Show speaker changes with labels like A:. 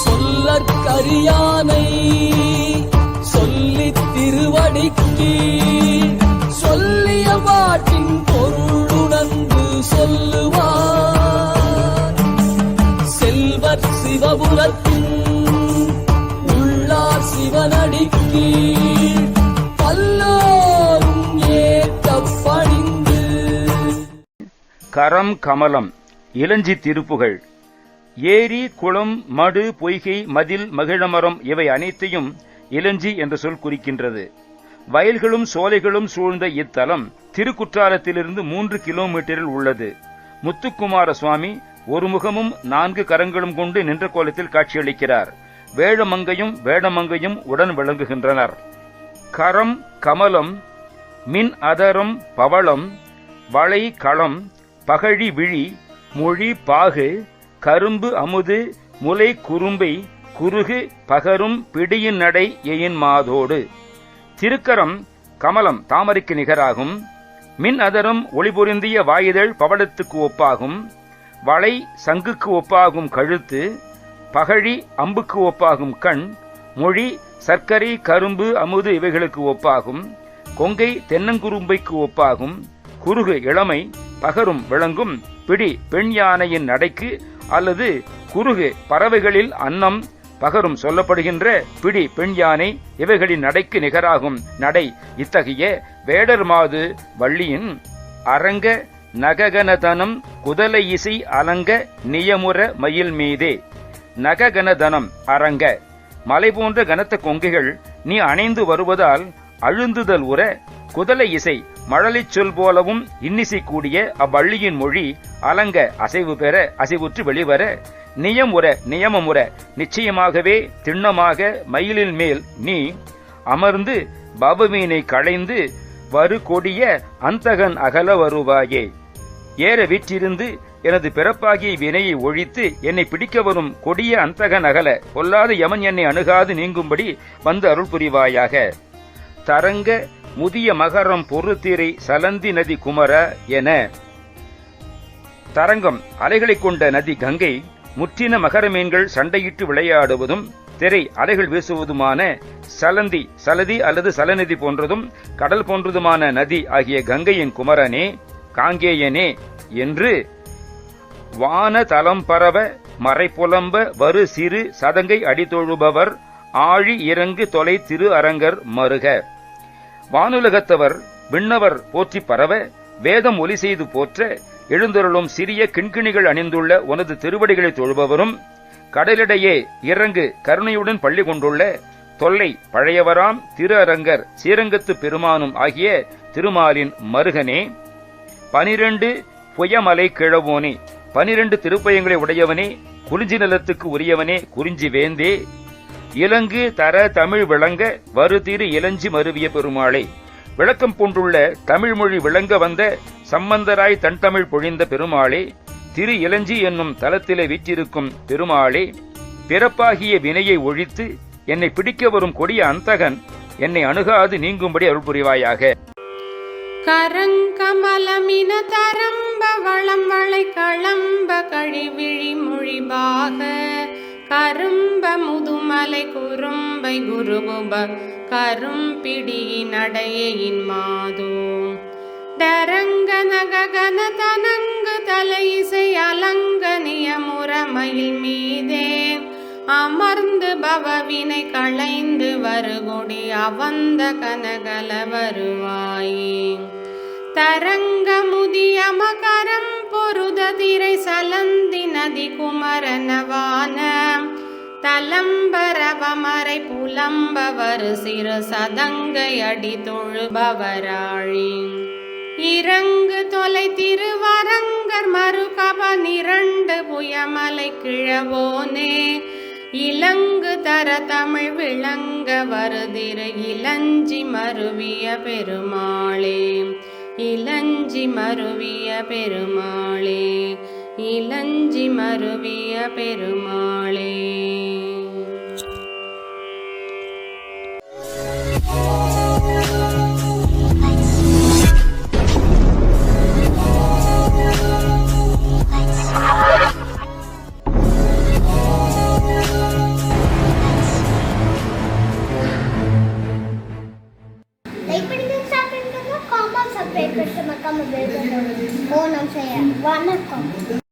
A: சொல்லற்கரியானை சொல்லி திருவடிக்கு சொல்லிய பாட்டின் பொருளுணர்ந்து சொல்லுவார். செல்வர் சிவபுரத்தின் உள்ளார் சிவனடிக்கு பல்லோரும் ஏற்ற பணிந்து.
B: கரம் கமலம் இளஞ்சி திருப்புகழ். ஏரி, குளம், மடு, பொய்கை, மதில், மகிழமரம் இவை அனைத்தையும் இளஞ்சி என்ற சொல் குறிக்கின்றது. வயல்களும் சோலைகளும் சூழ்ந்த இத்தலம் திருக்குற்றாலத்திலிருந்து 3 கிலோமீட்டரில் உள்ளது. முத்துக்குமார சுவாமி ஒரு முகமும் 4 கரங்களும் கொண்டு நின்ற கோலத்தில் காட்சியளிக்கிறார். வேழமங்கையும் வேடமங்கையும் உடன் விளங்குகின்றனர். கரம் கமலம், மின் அதரம் பவளம், வளை களம், பகழி விழி, மொழி பாகு, கரும்பு அமுது, முலை குறும்பை, குறுகு பகரும் பிடியின் நடை எயின் மாதோடு. திருக்கரம் கமலம் தாமரைக்கு நிகராகும். மின் அதரம் ஒளிபொருந்திய வாயுதழ் பவளத்துக்கு ஒப்பாகும். வளை சங்குக்கு ஒப்பாகும் கழுத்து, பகழி அம்புக்கு ஒப்பாகும் கண், மொழி சர்க்கரை கரும்பு அமுது இவைகளுக்கு ஒப்பாகும். கொங்கை தென்னங்குறும்பைக்கு ஒப்பாகும். குறுகு இளமை, பகரும் விளங்கும். பிடி பெண் யானையின் நடைக்கு அல்லது குறுகு பறவைகளில் அன்னம், பகரும் சொல்லப்படுகின்ற பிடி பெண் யானை இவைகளின் நடைக்கு நிகராகும் நடை. இத்தகைய வேடர் மாது வள்ளியின் அரங்க நககனதனம் குதலை இசை அலங்க நியமுற மயில் மீதே. நககனதனம் அரங்க, மலை போன்ற கனத்த கொங்கைகள் நீ அணைந்து வருவதால் அழுந்துதல் உற, குதலை இசை மழலைச் சொல் போலவும் இன்னிசை கூடிய அவ்வள்ளியின் மொழி அலங்க அசைவு பெற அசைவுற்று வெளிவர, நியமுற நியமமுற நிச்சயமாகவே திண்ணமாக மயிலின் மேல் நீ அமர்ந்து பவமீனை களைந்து வரு கொடிய அந்தகன் அகல வருவாயே. ஏற வீற்றிருந்து எனது பிறப்பாகிய வினையை ஒழித்து என்னை பிடிக்க வரும் கொடிய அந்தகன் அகல கொல்லாத யமன் என்னை அணுகாது நீங்கும்படி வந்து அருள் புரிவாயாக. தரங்க முதிய மகரம் பொறுத்திரை சலந்தி நதி குமர என. தரங்கம் அலைகளைக் கொண்ட நதி கங்கை, முற்றின மகர மீன்கள் சண்டையிட்டு விளையாடுவதும் திரை அலைகள் வீசுவதுமான சலந்தி சலதி அல்லது சலநதி போன்றதும் கடல் போன்றதுமான நதி ஆகிய கங்கையின் குமரனே காங்கேயனே என்று வான தலம் பரவ மறை புலம்ப வரு சிறு சதங்கை அடித்தொழுபவர் ஆழி இறங்கு தொலை திரு அரங்கர் மருக. வானுலகத்தவர் விண்ணவர் போற்றி பரவ வேதம் ஒலி செய்து போற்ற எழுந்தருளும் சிறிய கிண்கிணிகள் அணிந்துள்ள உனது திருவடிகளை தொழுபவரும் கடலிடையே இறங்கு கருணையுடன் பள்ளி கொண்டுள்ள தொல்லை பழையவராம் திரு அரங்கர் ஸ்ரீரங்கத்து பெருமானும் ஆகிய திருமாலின் மருகனே. 12 புயமலை கிழவோனே, 12 திருப்பயங்களை உடையவனே, குறிஞ்சி நிலத்துக்கு உரியவனே, குறிஞ்சி வேந்தே. இலங்கு தர தமிழ் விளங்க வரு திரு இளஞ்சி மருவிய பெருமாளே, விளக்கம் பூண்டுள்ள தமிழ் மொழி விளங்க வந்த சம்பந்தராய் தன் தமிழ் பொழிந்த பெருமாளே, திரு இளஞ்சி என்னும் தலத்திலே வீற்றிருக்கும் பெருமாளே, பிறப்பாகிய வினையை ஒழித்து என்னை பிடிக்க வரும் கொடிய அந்தகன் என்னை அணுகாது நீங்கும்படி அருள் புரிவாயாக.
C: கரங்கமலமின தரம்ப வளம் வளை களம்ப கழிவிழி மொழிபாக கரும்ப முதுமலை குறும்பை குருகுப கரும்பிடி நடையின் மாதோ. டரங்க நககன தனங்கு தலை இசை அலங்க நியமுறமயில் மீதே அமர்ந்து பவவினை களைந்து வருகொடி அவந்த கனகல வருவாயே. தரங்க முதிய மகரம் பொருத திரை சலந்தி நதி குமரனவான தலம்பரவமரை புலம்பவர் சிறு சதங்கை அடி தொழுபவராழி. இறங்கு தொலை திருவரங்கர் மறுகப நிரண்டு புயமலை கிழவோனே இலங்கு தர தமிழ் விளங்க வருதிரு இளஞ்சி மருவிய பெருமாளே. இளஞ்சி மருவிய பெருமாளே, இளஞ்சி மருவிய பெருமாளே.
D: ஓணம் செய்ய வணக்கம்.